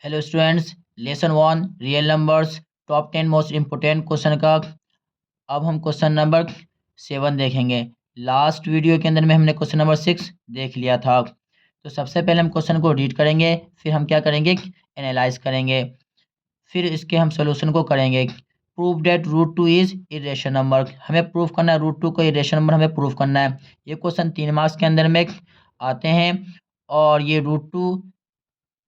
Hello students, lesson one real numbers top 10 most important question का अब हम question number 7 देखेंगे। लास्ट वीडियो के अंदर में हमने क्वेश्चन नंबर 6 देख लिया था। तो सबसे पहले हम क्वेश्चन को रीड करेंगे, फिर हम क्या करेंगे, एनालाइज करेंगे, फिर इसके हम सोल्यूशन को करेंगे। Prove that root two is irrational number, हमें प्रूव करना है रूट टू को इरेशनल नंबर हमें प्रूव करना है। ये क्वेश्चन 3 मार्क्स के अंदर में आते हैं और ये रूट टू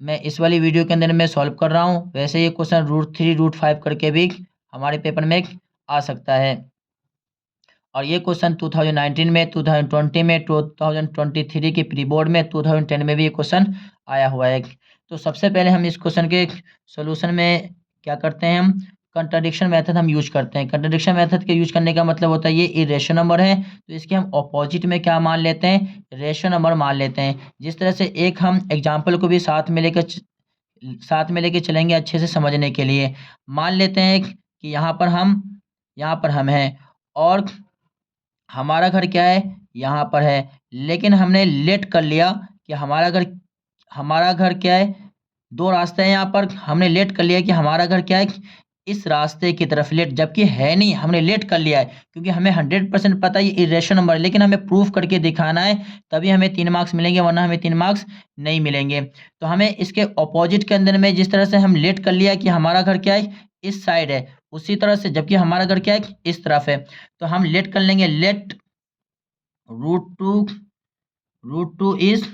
मैं इस वाली वीडियो के अंदर मैं सॉल्व कर रहा हूँ। वैसे ये क्वेश्चन रूट 3 रूट 5 करके भी हमारे पेपर में आ सकता है। और ये क्वेश्चन 2019 में, 2020 में, 2023 के प्री बोर्ड में, 2010 में भी ये क्वेश्चन आया हुआ है। तो सबसे पहले हम इस क्वेश्चन के सोल्यूशन में क्या करते हैं, हम कंट्राडिक्शन मेथड हम यूज करते हैं। कंट्राडिक्शन मेथड के यूज करने का मतलब होता है ये इरेशनल नंबर है तो इसके हम ऑपोजिट में क्या मान लेते हैं, रेशनल नंबर मान लेते हैं। जिस तरह से एक हम एग्जाम्पल को भी साथ में लेकर चलेंगे अच्छे से समझने के लिए। मान लेते हैं कि यहाँ पर हम हैं और हमारा घर क्या है, यहाँ पर है। लेकिन हमने लेट कर लिया कि हमारा घर क्या है, दो रास्ते हैं। यहाँ पर हमने लेट कर लिया कि हमारा घर क्या है, इस रास्ते की तरफ लेट, जबकि है नहीं, हमने लेट कर लिया है क्योंकि हमें 100% पता है ये इरेशनल नंबर है, लेकिन हमें प्रूफ करके दिखाना है तभी हमें 3 मार्क्स मिलेंगे, वरना हमें 3 मार्क्स नहीं मिलेंगे। तो हमें इसके अपोजिट के अंदर में जिस तरह से हम लेट कर लिया कि हमारा घर क्या है, इस साइड है, उसी तरह से जबकि हमारा घर क्या है, इस तरफ है, तो हम लेट कर लेंगे। Let root two is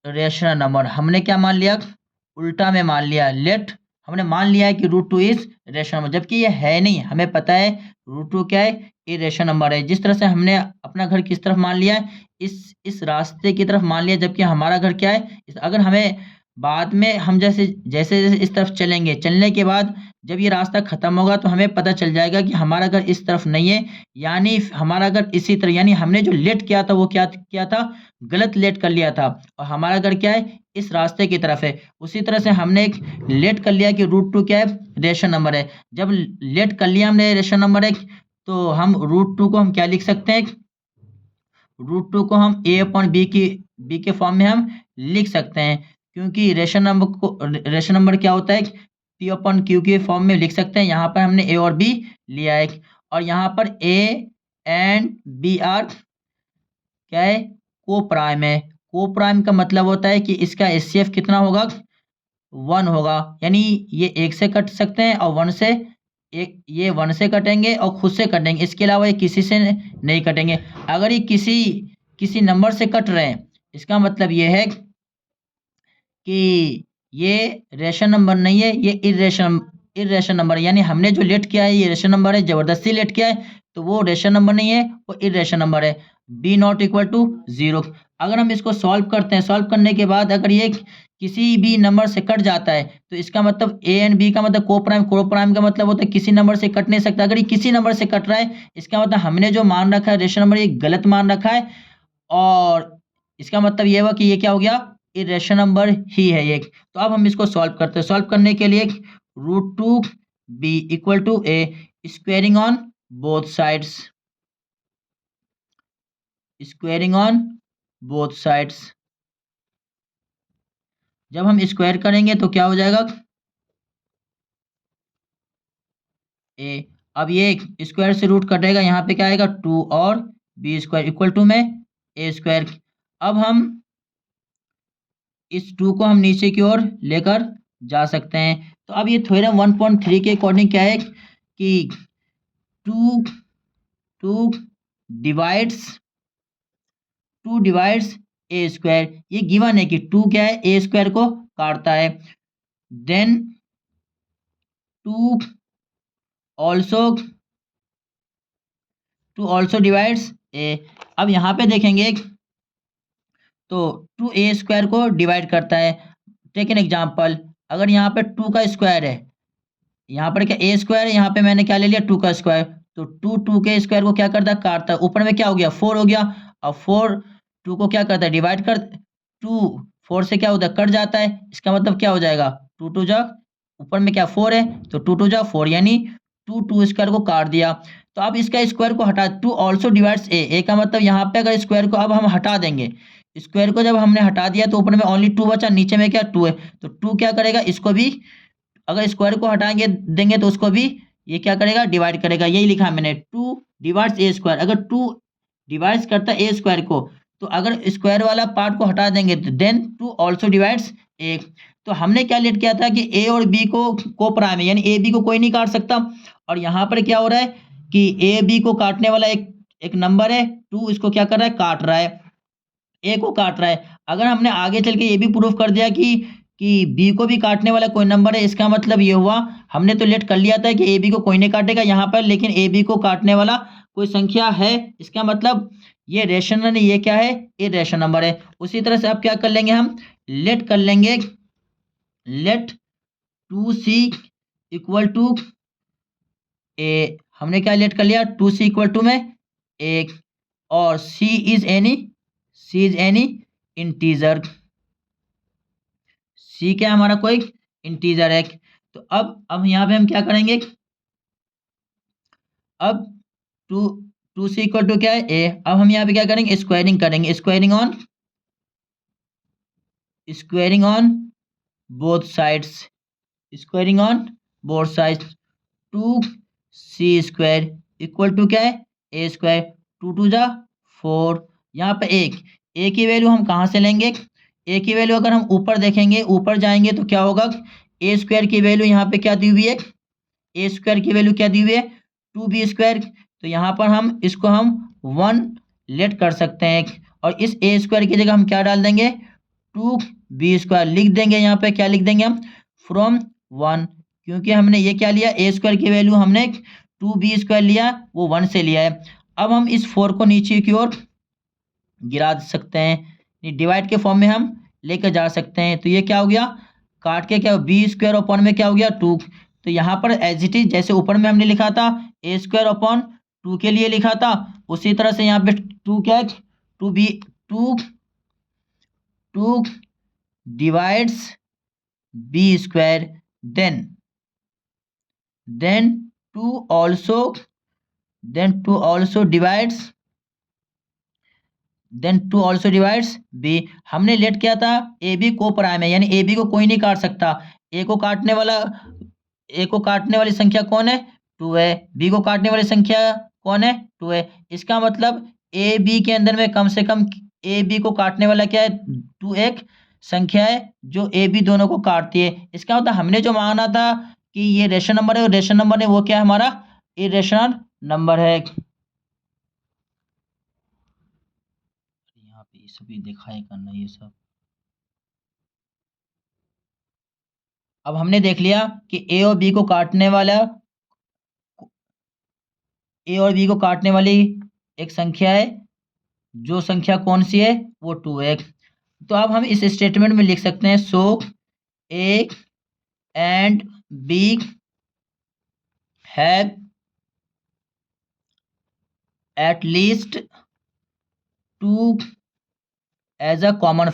rational number. हमने क्या मान लिया, उल्टा में मान लिया। लेट हमने मान लिया है कि root two is rational number, जबकि ये है नहीं। हमें पता है रूट टू क्या है, ये रेशनल नंबर है। जिस तरह से हमने अपना घर किस तरफ मान लिया है, इस रास्ते की तरफ मान लिया, जबकि हमारा घर क्या है अगर हमें बाद में हम जैसे जैसे जैसे इस तरफ चलेंगे, चलने के बाद जब ये रास्ता खत्म होगा तो हमें पता चल जाएगा कि हमारा घर इस तरफ नहीं है, यानी हमारा घर इसी तरह, यानी हमने जो लेट किया था वो क्या किया था, गलत लेट कर लिया था और हमारा घर क्या है, इस रास्ते की तरफ है। उसी तरह से हमने एक लेट कर लिया कि रूट टू क्या है, रेशनल नंबर है। जब लेट कर लिया हमने रेशनल नंबर है तो हम रूट टू को हम क्या लिख सकते हैं, रूट टू को हम ए अपॉन बी के फॉर्म में हम लिख सकते हैं, क्योंकि रेशनल नंबर क्या होता है, पी अपॉन क्यू के फॉर्म में लिख सकते हैं। यहाँ पर हमने ए और बी लिया है और यहाँ पर ए एंड बी आर क्या है, को प्राइम है। को प्राइम का मतलब होता है कि इसका एचसीएफ कितना होगा, 1 होगा, यानी ये एक से कट सकते हैं और 1 से, एक ये 1 से कटेंगे और खुद से कटेंगे, इसके अलावा ये किसी से नहीं कटेंगे। अगर ये किसी नंबर से कट रहे हैं, इसका मतलब ये है कि ये रेशनल नंबर नहीं है, ये इरेशनल नंबर है। यानी हमने जो लेट किया है ये रेशनल नंबर है, जबरदस्ती लेट किया है तो वो रेशनल नंबर नहीं है, वो इरेशनल नंबर है। B not equal to 0। अगर हम इसको सॉल्व करते हैं, सॉल्व करने के बाद अगर ये किसी भी नंबर से कट जाता है तो इसका मतलब ए एंड बी का मतलब को प्राइम का मतलब होता है किसी नंबर से कट नहीं सकता। अगर ये किसी नंबर से कट रहा है इसका मतलब हमने जो मान रखा है रेशनल नंबर, ये गलत मान रखा है और इसका मतलब ये हुआ कि ये क्या हो गया, इरेशनल नंबर ही है ये। तो अब हम इसको सॉल्व करते हैं। सॉल्व करने के लिए root two b equal to a, squaring on both sides, squaring on both sides. जब हम स्क्वायर करेंगे तो क्या हो जाएगा, ए। अब ये स्क्वायर से रूट कटेगा, यहाँ पे क्या आएगा 2 और बी स्क्वायर इक्वल टू में ए स्क्वायर। अब हम इस 2 को हम नीचे की ओर लेकर जा सकते हैं। तो अब ये थ्योरम 1.3 के अकॉर्डिंग क्या है कि 2 2 डिवाइड्स ए स्क्वायर। ये गिवन है कि 2 क्या है, ए स्क्वायर को काटता है। देन 2 ऑल्सो डिवाइड्स ए। अब यहाँ पे देखेंगे तो 2a स्क्वायर को डिवाइड करता है। टेक एन एग्जाम्पल, अगर यहाँ पे 2 का स्क्वायर है, यहाँ पर क्या a स्क्वायर है, यहाँ पे मैंने क्या ले लिया 2 का स्क्वायर, तो 2 के स्क्वायर को क्या करता है, काटता है। ऊपर में क्या हो गया 4 हो गया, अब 4 2 को क्या करता है, डिवाइड कर, 2 4 से क्या होता है, कट जाता है। इसका मतलब क्या हो जाएगा, 2 जा, ऊपर में क्या 4 है तो 2 जा 4, यानी 2 स्क्वायर को काट दिया। तो अब इसका स्क्वायर को हटा, 2 ऑल्सो डिवाइड्स ए का मतलब यहाँ पे अगर स्क्वायर को अब हम हटा देंगे, स्क्वायर को जब हमने हटा दिया तो ऊपर में ओनली 2 बचा, नीचे में क्या 2 है, तो 2 क्या करेगा, इसको भी अगर स्क्वायर को हटाएंगे देंगे तो उसको भी ये क्या करेगा, डिवाइड करेगा। यही लिखा है मैंने, 2 डिवाइड्स ए स्क्वायर। अगर 2 डिवाइड्स करता है ए स्क्वायर को, तो अगर स्क्वायर वाला पार्ट को हटा देंगे तो देन 2 ऑल्सो डिवाइड्स ए। तो हमने क्या लेट किया था कि ए और बी को प्राइम है, यानी ए बी को कोई नहीं काट सकता। और यहाँ पर क्या हो रहा है कि ए बी को काटने वाला एक एक नंबर है 2, इसको क्या कर रहा है, काट रहा है, ए को काट रहा है। अगर हमने आगे चल के ये भी प्रूफ कर दिया कि बी को भी काटने वाला कोई नंबर है, इसका मतलब ये हुआ, हमने तो लेट कर लिया था कि ए बी को कोई नहीं काटेगा यहाँ पर, लेकिन ए बी को काटने वाला कोई संख्या है, इसका मतलब ये रेशनल, ये क्या है, ये रेशनल नंबर है। उसी तरह से अब क्या कर लेंगे, हम लेट कर लेंगे, लेट 2c इक्वल टू ए। हमने क्या लेट कर लिया, 2c इक्वल टू में ए, और c is any integer. c क्या हमारा कोई इंटीजर है। तो अब यहाँ पे हम क्या करेंगे, अब टू सी इक्वल टू क्या है, ए। अब हम यहाँ पे क्या करेंगे, स्क्वायरिंग करेंगे, squaring on both sides, squaring on both sides. 2c² equal to क्या है, ए स्क्वायर। 2 2 जा 4। यहाँ पे ए की वैल्यू हम कहाँ से लेंगे, ए की वैल्यू अगर हम ऊपर देखेंगे, ऊपर जाएंगे तो क्या होगा, ए स्क्वायर की वैल्यू यहाँ पे क्या दी हुई है, ए स्क्वायर की वैल्यू क्या दी हुई है, 2b²। तो यहाँ पर हम इसको हम 1 लेट कर सकते हैं, और इस ए स्क्वायर की जगह हम क्या डाल देंगे, 2b² लिख देंगे। यहाँ पे क्या लिख देंगे हम, फ्रॉम 1, क्योंकि हमने ये क्या लिया, ए स्क्वायर की वैल्यू हमने 2b² लिया, वो 1 से लिया है। अब हम इस 4 को नीचे की ओर गिरा सकते हैं, डिवाइड के फॉर्म में हम लेकर जा सकते हैं। तो ये क्या हो गया, काट के क्या, b² अपॉन में क्या हो गया 2। तो यहाँ पर एज इट इज जैसे ऊपर में हमने लिखा था a² अपॉन 2 के लिए लिखा था, उसी तरह से यहाँ पे 2 क्या है, 2 divides b², then 2 also divides b. हमने लेट किया था ए बी को प्राइम है, यानी ए बी को कोई नहीं काट सकता। ए को काटने वाली संख्या कौन है, 2 है। बी को काटने वाली संख्या कौन है, 2 है। इसका मतलब ए बी के अंदर में कम से कम ए बी को काटने वाला क्या है, 2 एक संख्या है जो ए बी दोनों को काटती है। इसका मतलब हमने जो माना था कि ये रेशनल नंबर है, रेशनल नंबर है, वो क्या है, हमारा इरेशनल नंबर है। यहाँ पे सभी दिखाई करना ये सब। अब हमने देख लिया कि ए और बी को काटने वाली एक संख्या है, जो संख्या कौन सी है, वो 2 है। तो अब हम इस स्टेटमेंट में लिख सकते हैं, so A and B have at least 2 as a common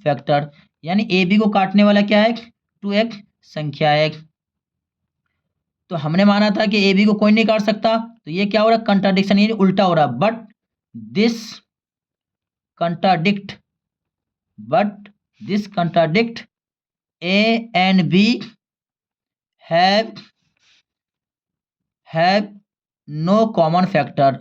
factor, यानी ए बी को काटने वाला क्या है, 2 एक संख्या है। तो हमने माना था कि ए बी को कोई नहीं काट सकता, तो ये क्या हो रहा है, कंट्राडिक्शन, ये उल्टा हो रहा। But this contradict a and B have no common factor.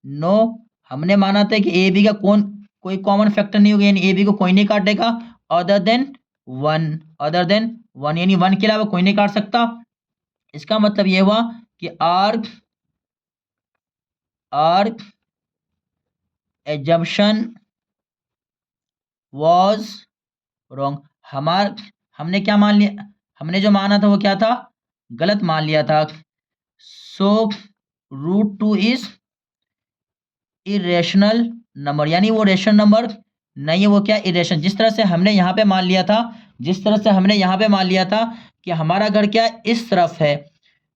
No, हमने माना था कि ए बी का कोई कॉमन फैक्टर नहीं होगा, यानी ए बी को कोई नहीं काटेगा, अदर देन वन, यानी 1 के अलावा कोई नहीं काट सकता। इसका मतलब ये हुआ कि आर्ग एजम्पशन वाज रॉन्ग। हमने क्या मान लिया, हमने जो माना था वो क्या था, गलत मान लिया था। सो √2 इज इरेशनल नंबर, यानी वो रेशनल नंबर नहीं है, वो क्या, इरेशनल। जिस तरह से हमने यहाँ पे मान लिया था कि हमारा घर क्या इस तरफ है,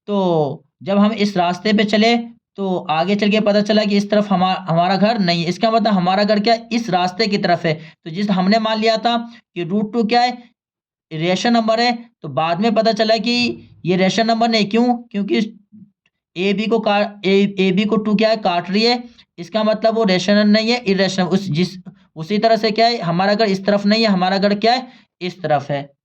तो जब हम इस रास्ते पे चले तो आगे चल के पता चला कि इस तरफ हमारा घर नहीं है। इसका मतलब हमारा घर क्या इस रास्ते की तरफ है। तो जिस हमने मान लिया था कि √2 क्या है, रेशनल नंबर है, तो बाद में पता चला कि ये रेशनल नंबर नहीं। क्यों, क्योंकि ए बी को 2 क्या है, काट रही है, इसका मतलब वो रेशनल नहीं है, इरेशनल। उसी तरह से क्या है, हमारा घर इस तरफ नहीं है, हमारा घर क्या है, इस तरफ है।